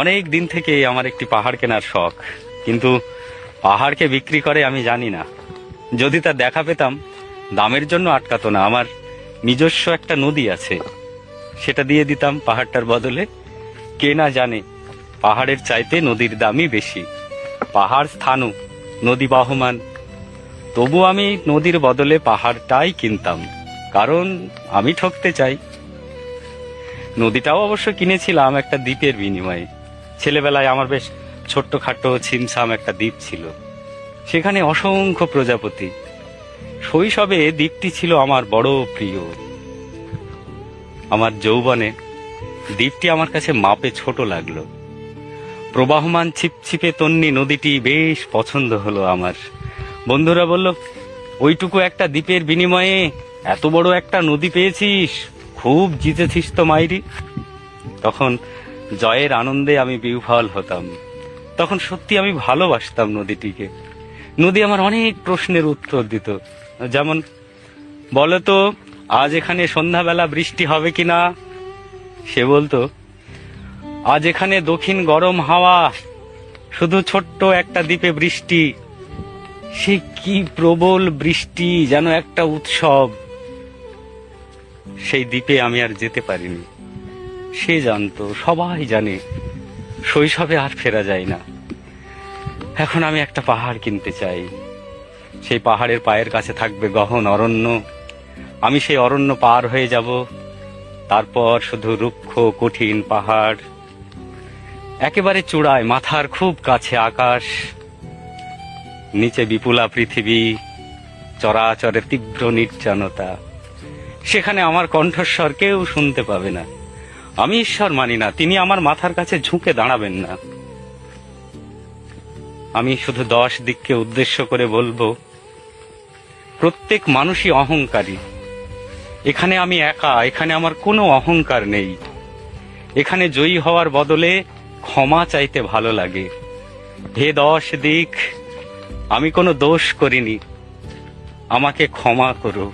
অনেক দিন থেকে আমার একটি পাহাড় কেনার শখ, কিন্তু পাহাড়কে বিক্রি করে আমি জানি না। যদি তার দেখা পেতাম, দামের জন্য আটকাতো না। আমার নিজস্ব একটা নদী আছে, সেটা দিয়ে দিতাম পাহাড়টার বদলে। কে না জানে পাহাড়ের চাইতে নদীর দামই বেশি। পাহাড় স্থাণু, নদী বহমান, তবু আমি নদীর বদলে পাহাড়টাই কিনতাম, কারণ আমি ঠকতে চাই। নদীটাও অবশ্য কিনেছিলাম একটা দ্বীপের বিনিময়ে। ছেলেবেলায় আমার বেশ ছোট্টখাটো ছিমছাম একটা দ্বীপ ছিল, সেখানে অসংখ্য প্রজাপতি। শৈশবে দ্বীপটি ছিল আমার বড় প্রিয়। আমার যৌবনে দ্বীপটি আমার কাছে মাপে ছোট লাগলো। প্রবাহমান ছিপছিপে তন্নি নদীটি বেশ পছন্দ হলো আমার। বন্ধুরা বলল, ওইটুকু একটা দ্বীপের বিনিময়ে এত বড় একটা নদী পেয়েছিস, খুব জিতেছিস তো মাইরি। তখন জয়ের আনন্দে আমি বিহ্বল হতাম। তখন সত্যি আমি ভালোবাসতাম নদীটিকে। নদী আমার অনেক প্রশ্নের উত্তর দিত, যেমন, বলতো আজ এখানে সন্ধ্যাবেলা বৃষ্টি হবে কিনা। সে বলতো, আজ এখানে দক্ষিণ গরম হাওয়া, শুধু ছোট্ট একটা দ্বীপে বৃষ্টি। সে কি প্রবল বৃষ্টি, যেন একটা উৎসব। সেই দ্বীপে আমি আর যেতে পারিনি। সে জানতো, সবাই জানে, শৈশবে আর ফেরা যায় না। এখন আমি একটা পাহাড় কিনতে চাই। সেই পাহাড়ের পায়ের কাছে থাকবে গহন অরণ্য। আমি সেই অরণ্য পার হয়ে যাব, তারপর শুধু রুক্ষ কঠিন পাহাড়। একেবারে চূড়ায়, মাথার খুব কাছে আকাশ, নিচে বিপুলা পৃথিবী, চরাচরে তীব্র নির্জনতা। সেখানে আমার কণ্ঠস্বর কেউ শুনতে পাবে না। আমি ঈশ্বর মানি না, তিনি আমার মাথার কাছে ঝুঁকে দাঁড়াবেন না। আমি শুধু 10 দিককে উদ্দেশ্য করে বলবো, প্রত্যেক মানুষই অহংকারী। এখানে আমি একা, এখানে আমার কোনো অহংকার নেই। এখানে জয়ী হওয়ার বদলে ক্ষমা চাইতে ভালো লাগে। হে 10 দিক, আমি কোনো দোষ করিনি, আমাকে ক্ষমা করো।